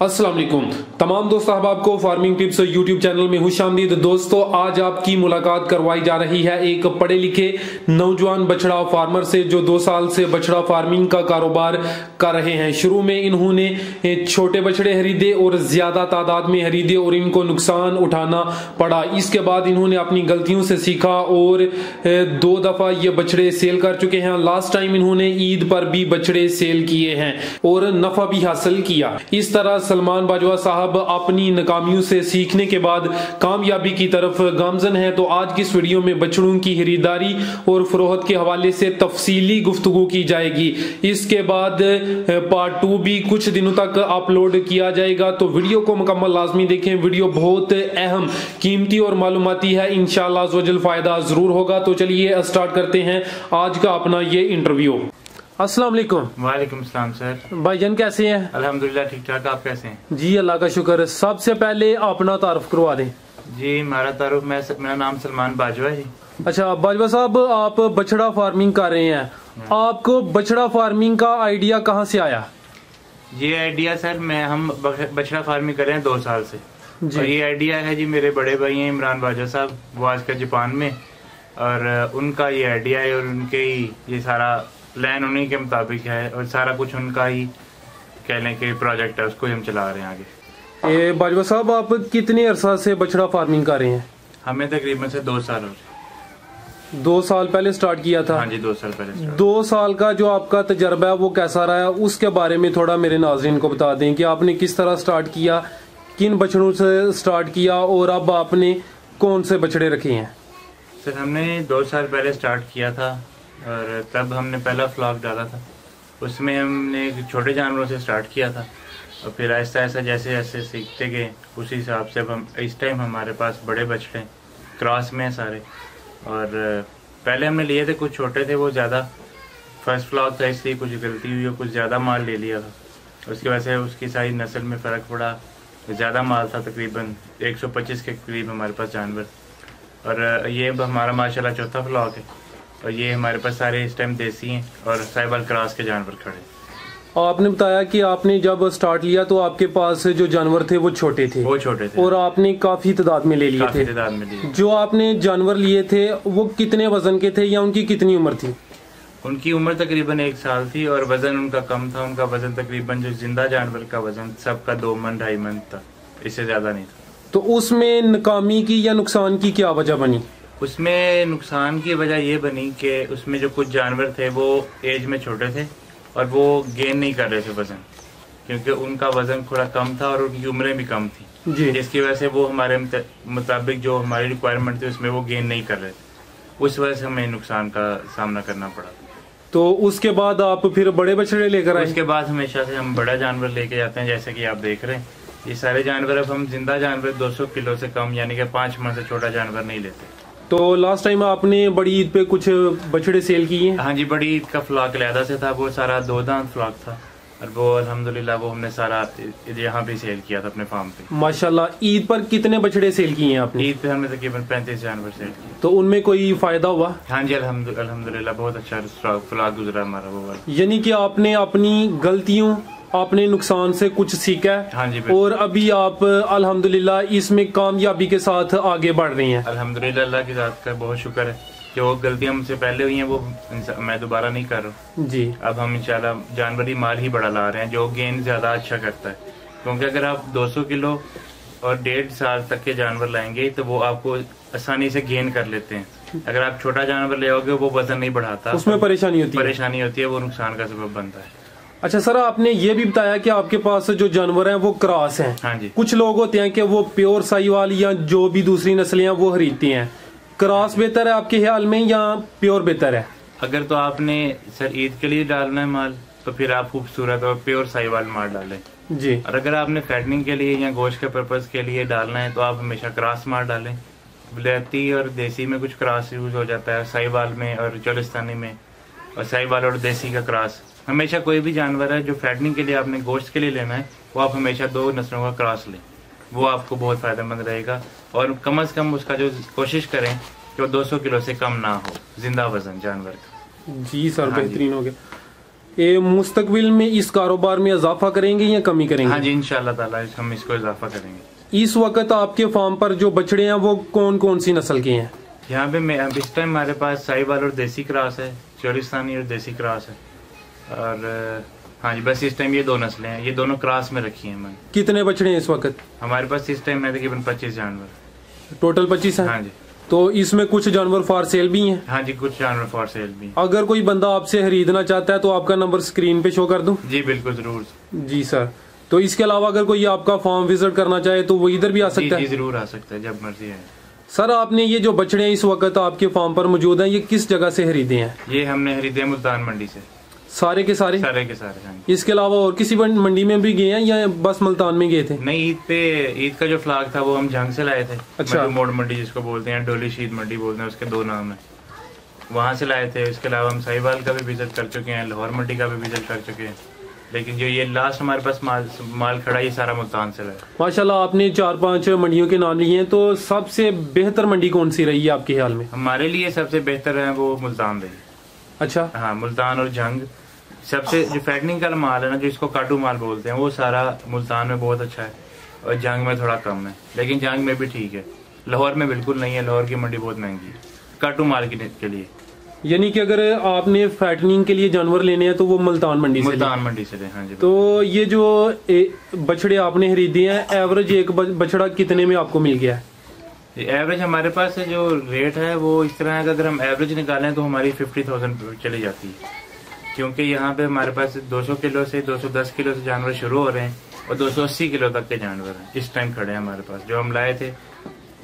अस्सलाम वालेकुम तमाम दोस्त अहबाब को फार्मिंग टिप्स यूट्यूब चैनल में खुशामदीद। दोस्तों, आज आपकी मुलाकात करवाई जा रही है एक पढ़े लिखे नौजवान बछड़ा फार्मर से जो 2 साल से बछड़ा फार्मिंग का कारोबार कर रहे हैं। शुरू में इन्होंने छोटे बछड़े खरीदे और ज्यादा तादाद में खरीदे और इनको नुकसान उठाना पड़ा। इसके बाद इन्होंने अपनी गलतियों से सीखा और 2 दफा ये बछड़े सेल कर चुके हैं। लास्ट टाइम इन्होंने ईद पर भी बछड़े सेल किए हैं और नफा भी हासिल किया। इस तरह सलमान बाजवा साहब अपनी नाकामियों से सीखने के बाद कामयाबी की तरफ गामजन है। तो आज की इस वीडियो में बछड़ों की खरीदारी और फरोख्त के हवाले से तफसीली गुफ्तगू की जाएगी। इसके बाद पार्ट 2 भी कुछ दिनों तक अपलोड किया जाएगा, तो वीडियो को मुकम्मल लाजमी देखें। वीडियो बहुत अहम, कीमती और मालूमाती है। इंशाअल्लाह अज़्ज़वजल फायदा जरूर होगा। तो चलिए स्टार्ट करते हैं आज का अपना ये इंटरव्यू। अस्सलाम वालेकुम। वालेकुम सलाम सर। भाईजान कैसे हैं? अल्हम्दुलिल्लाह ठीक ठाक, आप कैसे हैं? जी अल्लाह का शुक्र। सबसे पहले अपना तारुफ करवा दें। जी हमारा तारुफ, मेरा नाम सलमान बाजवा है। अच्छा बाजवा साहब, आप बछड़ा फार्मिंग कर रहे हैं, आपको बछड़ा फार्मिंग का आइडिया कहाँ से आया? ये आइडिया सर हम बछड़ा फार्मिंग कर रहे हैं 2 साल से जी। और ये आइडिया है जी मेरे बड़े भाई हैं इमरान बाजवा साहब, वो आजकल जापान में, और उनका ये आइडिया है और उनके ही ये सारा प्लान उन्हीं के मुताबिक है और सारा कुछ उनका ही कह लें कि प्रोजेक्ट है, उसको हम चला रहे हैं आगे। बाजवा साहब, आप कितने अरसा से बछड़ा फार्मिंग कर रहे हैं? हमें तकरीबन से 2 साल हो गए। 2 साल पहले स्टार्ट किया था? हाँ जी, 2 साल पहले। 2 साल का जो आपका तजर्बा है वो कैसा रहा है, उसके बारे में थोड़ा मेरे नाज़रीन को बता दें कि आपने किस तरह स्टार्ट किया, किन बछड़ों से स्टार्ट किया और अब आपने कौन से बछड़े रखे हैं? सर हमने 2 साल पहले स्टार्ट किया था और तब हमने पहला फ्लॉक डाला था। उसमें हमने छोटे जानवरों से स्टार्ट किया था और फिर आहिस्ता आहिस्ता जैसे जैसे सीखते गए उसी हिसाब से अब हम इस टाइम हमारे पास बड़े बछड़े क्रॉस में हैं सारे। और पहले हमने लिए थे कुछ छोटे थे, वो ज़्यादा फर्स्ट फ्लॉक था इसलिए कुछ गलती हुई और कुछ ज़्यादा माल ले लिया था। उसकी वजह से उसकी सारी नस्ल में फ़र्क पड़ा, ज़्यादा माल था, तकरीबन 125 के करीब हमारे पास जानवर। और ये अब हमारा माशाल्लाह 4था फ्लॉक है और ये हमारे पास सारे इस टाइम देसी हैं और साहिवाल क्रॉस के जानवर खड़े। आपने बताया कि आपने जब स्टार्ट लिया तो आपके पास जो जानवर थे वो छोटे थे और आपने काफी तादाद में ले लिए थे। जो आपने जानवर लिए थे वो कितने वजन के थे या उनकी कितनी उम्र थी? उनकी उम्र तकरीबन 1 साल थी और वजन उनका कम था। उनका वजन तकरीबन जो जिंदा जानवर का वजन सबका 2 मन 2.5 मन था, इससे ज्यादा नहीं था। तो उसमें नाकामी की या नुकसान की क्या वजह बनी? उसमें नुकसान की वजह ये बनी कि उसमें जो कुछ जानवर थे वो एज में छोटे थे और वो गेन नहीं कर रहे थे वजन, क्योंकि उनका वजन थोड़ा कम था और उनकी उम्रें भी कम थी जी। जिसकी वजह से वो हमारे मुताबिक जो हमारी रिक्वायरमेंट थी उसमें वो गेन नहीं कर रहे थे। उस वजह से हमें नुकसान का सामना करना पड़ा। तो उसके बाद आप फिर बड़े बछड़े लेकर आए? उसके बाद हमेशा से हम बड़ा जानवर लेके जाते हैं, जैसे कि आप देख रहे हैं ये सारे जानवर। अब हम जिंदा जानवर 200 किलो से कम यानी कि 5 मन से छोटा जानवर नहीं लेते। तो लास्ट टाइम आपने बड़ी ईद पे कुछ बछड़े सेल किए हैं? हाँ जी, बड़ी ईद का फ्लॉक लैदा से था, वो सारा 2 दांत फ्लॉक था और वो अल्हम्दुलिल्लाह वो हमने सारा यहाँ पे सेल किया था अपने फार्म पे। माशाल्लाह। ईद पर कितने बछड़े सेल किए हैं आपने? ईद पे हमने तकरीबन 35 जानवर सेल किए। तो उनमें कोई फायदा हुआ? हाँ जी, अल्हम्दुलिल्लाह बहुत अच्छा फ्लॉक गुजरा हमारा वो वाला। यानी कि आपने अपनी गलतियों, आपने नुकसान से कुछ सीखा है। हाँ जी, और अभी आप अल्हम्दुलिल्लाह इसमें कामयाबी के साथ आगे बढ़ रही हैं। अल्हम्दुलिल्लाह, अल्लाह की ज़ात का बहुत शुक्र है। जो गलतियां मुझसे पहले हुई हैं वो मैं दोबारा नहीं कर रहा हूँ जी। अब हम इंशाल्लाह जानवरी माल ही बड़ा ला रहे हैं जो गेन ज़्यादा अच्छा करता है, क्योंकि अगर आप 200 किलो और 1.5 साल तक के जानवर लाएंगे तो वो आपको आसानी से गेन कर लेते हैं। अगर आप छोटा जानवर ले आओगे वो वजन नहीं बढ़ाता, उसमें परेशानी होती है, वो नुकसान का सबब बनता है। अच्छा सर, आपने ये भी बताया कि आपके पास जो जानवर हैं वो क्रॉस हैं। हाँ जी। कुछ लोग होते हैं कि वो प्योर साहिवाल या जो भी दूसरी नस्लें हैं वो खरीदते हैं। क्रॉस बेहतर है आपके ख्याल में या प्योर बेहतर है? अगर तो आपने सर ईद के लिए डालना है माल तो फिर आप खूबसूरत और प्योर साहिवाल माल डालें जी। और अगर आपने फैटनिंग के लिए या गोश्त के पर्पज के लिए डालना है तो आप हमेशा क्रॉस माल डालें। विलायती और देसी में कुछ क्रॉस यूज हो जाता है, साहिवाल में और चोलिस्तानी में, और साहिवाल और देसी का क्रॉस। हमेशा कोई भी जानवर है जो फैटनिंग के लिए आपने गोश्त के लिए लेना है वो आप हमेशा 2 नस्लों का क्रॉस लें, वो आपको बहुत फायदेमंद रहेगा। और कम से कम उसका जो कोशिश करें कि वो 200 किलो से कम ना हो जिंदा वजन जानवर का। जी सर, बेहतरीन हो गया। ये मुस्तकबिल में इस कारोबार में इजाफा करेंगे या कमी करेंगे? हाँ जी, इंशाल्लाह ताला हम इसको इजाफा करेंगे। इस वक्त आपके फार्म पर जो बछड़े हैं वो कौन कौन सी नस्ल के हैं? यहाँ पे इस टाइम हमारे पास साहिवाल और देसी क्रॉस है, चोरिस्तानी और देसी क्रॉस है, और हाँ जी बस इस टाइम ये दो नस्लें हैं, ये दोनों क्रॉस में रखी हैं मैंने। कितने बछड़े हैं इस वक्त हमारे पास इस टाइम में तकरीबन 25 जानवर। टोटल 25 हैं? हाँ जी। तो इसमें कुछ जानवर फॉर सेल भी हैं? हाँ जी, कुछ जानवर फॉर सेल भी हैं। अगर कोई बंदा आपसे खरीदना चाहता है तो आपका नंबर स्क्रीन पे शो कर दूं? जी बिल्कुल, जरूर जी सर। तो इसके अलावा अगर कोई आपका फार्म विजिट करना चाहे तो वो इधर भी आ सकता है? जी जरूर आ सकता है, जब मर्जी है। सर आपने ये जो बछड़े इस वक्त आपके फार्म पर मौजूद हैं, ये किस जगह से खरीदे हैं? ये हमने खरीदे मुल्तान मंडी से। सारे के सारे? सारे के सारे। हाँ जी। इसके अलावा और किसी मंडी में भी गए हैं या बस मुल्तान में गए थे? नहीं, ईद का जो फ्लाग था वो हम जंग से लाए थे। अच्छा। मोड़ मंडी जिसको बोलते हैं, डोली शीद मंडी बोलते हैं, उसके 2 नाम है, वहाँ से लाए थे। इसके अलावा हम साहिवाल का भी विजिट कर चुके हैं, लाहौर मंडी का भी विजिट कर चुके हैं, लेकिन जो ये लास्ट हमारे पास माल खड़ा ये सारा मुल्तान से लाया। माशाल्लाह, आपने 4-5 मंडियों के नाम लिए हैं, तो सबसे बेहतर मंडी कौन सी रही है आपके ख्याल में? हमारे लिए सबसे बेहतर है वो मुल्तान रही। अच्छा। हाँ, मुल्तान और जंग सबसे जो फैटनिंग का माल है ना, जो इसको काटू माल बोलते हैं, वो सारा मुल्तान में बहुत अच्छा है और जंग में थोड़ा कम है, लेकिन जंग में भी ठीक है। लाहौर में बिल्कुल नहीं है, लाहौर की मंडी बहुत महंगी है काटू माल के लिए। यानी कि अगर आपने फैटनिंग के लिए जानवर लेने हैं तो वो मुल्तान मंडी से ले। हाँ जी। तो ये जो बछड़े आपने खरीदे हैं, एवरेज एक बछड़ा कितने में आपको मिल गया है? एवरेज हमारे पास जो रेट है वो इस तरह है कि अगर हम एवरेज निकालें तो हमारी 50,000 चली जाती है, क्योंकि यहाँ पे हमारे पास 200 किलो से 210 किलो से जानवर शुरू हो रहे हैं और 280 किलो तक के जानवर हैं इस टाइम खड़े हैं हमारे पास जो हम लाए थे।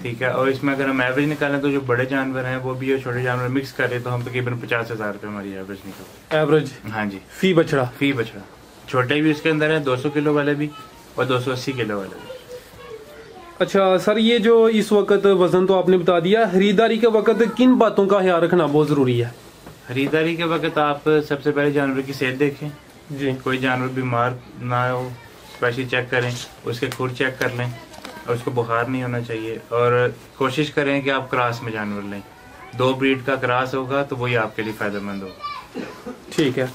ठीक है, और इसमें अगर हम एवरेज निकालें तो जो बड़े जानवर हैं वो भी और छोटे जानवर मिक्स करें तो हम तकरीबन 50,000 रुपये हमारी एवरेज निकलती है। एवरेज? हाँ जी। फी बछड़ा? छोटे भी उसके अंदर है, 200 किलो वाले भी और 280 किलो वाले भी। अच्छा सर, ये जो इस वक्त वजन तो आपने बता दिया, खरीदारी के वक्त किन बातों का ख्याल रखना बहुत जरूरी है? खरीदारी के वक्त आप सबसे पहले जानवर की सेहत देखें जी। कोई जानवर बीमार ना हो, स्पेशली चेक करें, उसके खुर चेक कर लें और उसको बुखार नहीं होना चाहिए, और कोशिश करें कि आप क्रॉस में जानवर लें। 2 ब्रीड का क्रॉस होगा तो वही आपके लिए फायदेमंद होगा। ठीक है।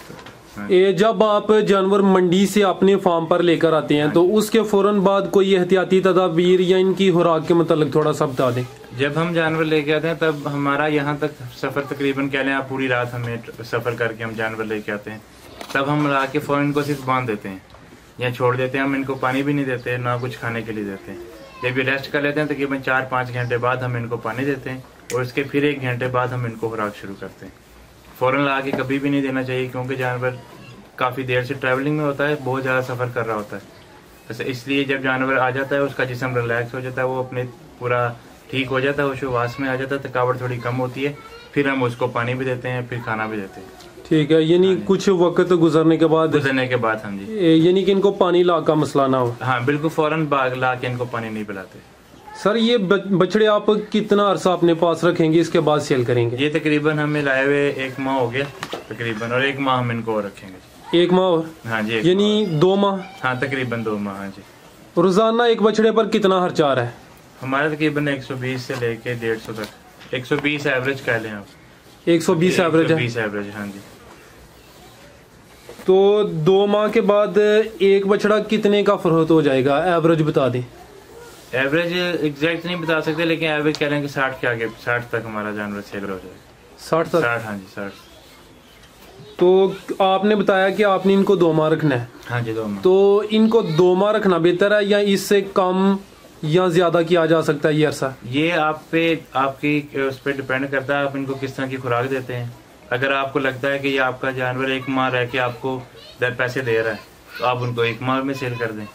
ये जब आप जानवर मंडी से अपने फार्म पर लेकर आते हैं तो उसके फौरन बाद कोई एहतियाती तदाबीर या इनकी खुराक के मतलब थोड़ा सा बता दें। जब हम जानवर लेके आते हैं तब हमारा यहाँ तक सफर तकरीबन कह लें आप पूरी रात हमें सफर करके हम जानवर लेके आते हैं, तब हम ला के फौरन इनको सिर्फ बांध देते हैं या छोड़ देते हैं। हम इनको पानी भी नहीं देते, ना कुछ खाने के लिए देते हैं। जब ये रेस्ट कर लेते हैं तकरीबन 4-5 घंटे बाद हम इनको पानी देते हैं और उसके फिर 1 घंटे बाद हम इनको खुराक शुरू करते हैं। फौरन ला के कभी भी नहीं देना चाहिए, क्योंकि जानवर काफ़ी देर से ट्रैवलिंग में होता है, बहुत ज़्यादा सफ़र कर रहा होता है। वैसे इसलिए जब जानवर आ जाता है उसका जिस्म रिलैक्स हो जाता है, वो अपने पूरा ठीक हो जाता है, वो शुवास में आ जाता है, थकावट थोड़ी कम होती है, फिर हम उसको पानी भी देते हैं, फिर खाना भी देते हैं। ठीक है, यानी कुछ वक्त गुजरने के बाद हाँ जी, यानी कि इनको पानी ला का मसला ना हो। हाँ बिल्कुल, फौरन ला के इनको पानी नहीं पिलाते। सर ये बछड़े आप कितना अरसा अपने पास रखेंगे, इसके बाद सेल करेंगे? ये तकरीबन हमें लाए हुए 1 माह हो गया तकरीबन, और 1 माह हम इनको रखेंगे। 1 माह और? हाँ जी, यानी 2 माह? हाँ तकरीबन 2 माह। हाँ जी। रोजाना एक बछड़े पर कितना खर्चा आ रहा है? हमारा तकरीबन 120 से लेके 150 तक। 120 एवरेज कह लें आप। 120 एवरेज है? 120 एवरेज, हाँ जी। तो 2 माह के बाद एक बछड़ा कितने का फरोख्त हो जाएगा, एवरेज बता दें। एवरेज एग्जैक्ट नहीं बता सकते, लेकिन एवरेज कह लें कि 60 के आगे, 60 तक हमारा जानवर सेल हो जाएगा। 60 तक? 60, हाँ जी 60। तो आपने बताया कि आपने इनको 2 माह रखना है। हाँ जी, 2 माह। तो इनको 2 माह रखना बेहतर है या इससे कम या ज्यादा किया जा सकता है ये अरसा? ये आप पे आपकी उस पर डिपेंड करता है, आप इनको किस तरह की खुराक देते हैं। अगर आपको लगता है कि ये आपका जानवर 1 माह रह के आपको पैसे दे रहा है तो आप उनको 1 माह में सेल कर दें।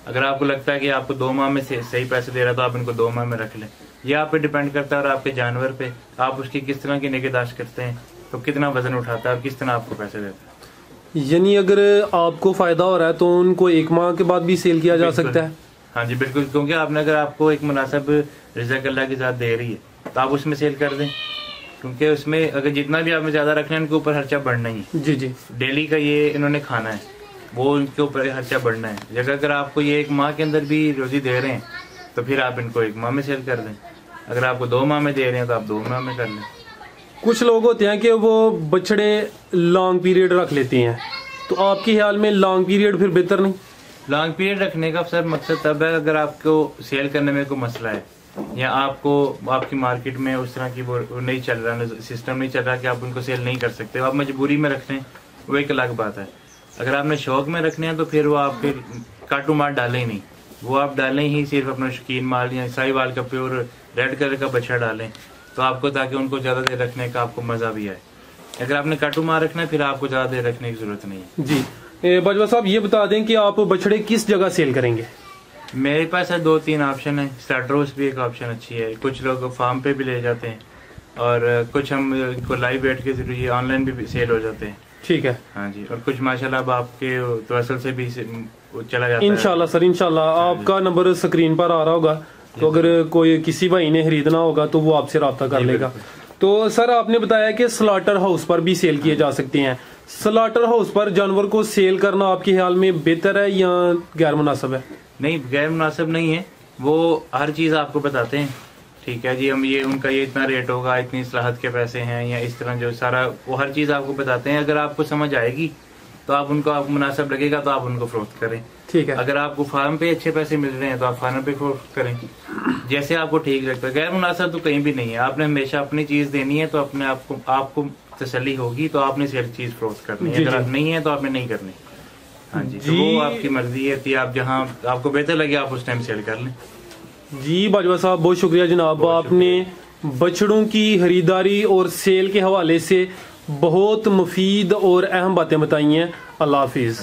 अगर आपको लगता है कि आपको 2 माह में सही पैसे दे रहा है तो आप इनको 2 माह में रख लें। ये आप पे डिपेंड करता है और आपके जानवर पे, आप उसकी किस तरह की निगहदाश्त करते हैं, तो कितना वजन उठाता है और किस तरह आपको पैसे देता है। यानी अगर आपको फायदा हो रहा है तो उनको 1 माह के बाद भी सेल किया जा सकता है? हाँ जी बिल्कुल, क्योंकि आपने अगर आपको एक मुनासिब रिज़्क अल्लाह की ज़ात दे रही है तो आप उसमें सेल कर दें, क्योंकि उसमें अगर जितना भी आपने ज़्यादा रखना है उनके ऊपर खर्चा बढ़ना ही। जी जी। डेली का ये इन्होंने खाना है, वो उनके ऊपर खर्चा बढ़ना है। अगर आपको ये 1 माह के अंदर भी रोजी दे रहे हैं तो फिर आप इनको 1 माह में सेल कर दें। अगर आपको 2 माह में दे रहे हैं तो आप 2 माह में कर लें। कुछ लोग होते हैं कि वो बछड़े लॉन्ग पीरियड रख लेते हैं, तो आपके ख्याल में लॉन्ग पीरियड फिर बेहतर नहीं? लॉन्ग पीरियड रखने का सर मकसद तब है अगर आपको सेल करने में कोई मसला है या आपको आपकी मार्केट में उस तरह की वो नहीं चल रहा, सिस्टम नहीं चल रहा कि आप उनको सेल नहीं कर सकते, आप मजबूरी में रख लें, वो एक अलग बात है। अगर आपने शौक में रखने हैं तो फिर वो आप फिर काटू मार डालें ही नहीं, वो आप डालें ही सिर्फ अपना शौकीन माल या साहिवाल का प्योर रेड कलर का बछड़ा डालें, तो आपको ताकि उनको ज़्यादा देर रखने का आपको मज़ा भी आए। अगर आपने काटू मार रखना है फिर आपको ज़्यादा देर रखने की ज़रूरत नहीं है। जी बाजवा साहब, ये बता दें कि आप बछड़े किस जगह सेल करेंगे? मेरे पास है 2-3 ऑप्शन है। स्टार्टर हाउस भी एक ऑप्शन अच्छी है, कुछ लोग फार्म पे भी ले जाते हैं और कुछ हम इनको लाइव वेट के जरिए ऑनलाइन भी सेल हो जाते हैं। ठीक है। हाँ जी, और कुछ माशाल्लाह अब आपके तो असल से भी चला जाता है। इंशाल्लाह सर, इंशाल्लाह आपका नंबर स्क्रीन पर आ रहा होगा, तो अगर कोई किसी भाई ने खरीदना होगा तो वो आपसे रब्ता कर लेगा। तो सर आपने बताया कि स्लॉटर हाउस पर भी सेल किए जा सकते हैं, स्लॉटर हाउस पर जानवर को सेल करना आपके ख्याल में बेहतर है या गैर मुनासिब है? नहीं, गैर मुनासिब नहीं है, वो हर चीज़ आपको बताते हैं। ठीक है जी, हम ये उनका ये इतना रेट होगा, इतनी सलाहत के पैसे हैं या इस तरह जो सारा वो हर चीज़ आपको बताते हैं। अगर आपको समझ आएगी तो आप उनको आपको मुनासिब लगेगा तो आप उनको फरोख्त करें। ठीक है। अगर आपको फार्म पे अच्छे पैसे मिल रहे हैं तो आप फार्म पे फरोख्त करें, जैसे आपको ठीक लगता है। गैर मुनासिब तो कहीं भी नहीं है, आपने हमेशा अपनी चीज़ देनी है तो अपने आपको तसल्ली होगी तो आपने सिर्फ चीज़ फरोख्त करनी है। अगर आप नहीं है तो आपने नहीं करनी। हाँ जी, तो वो आपकी मर्जी है कि आप जहाँ आपको बेहतर लगे आप उस टाइम सेल कर लें। जी बाजवा साहब, बहुत शुक्रिया जनाब, आपने बछड़ों की खरीदारी और सेल के हवाले से बहुत मुफीद और अहम बातें बताई हैं। अल्लाह हाफिज़।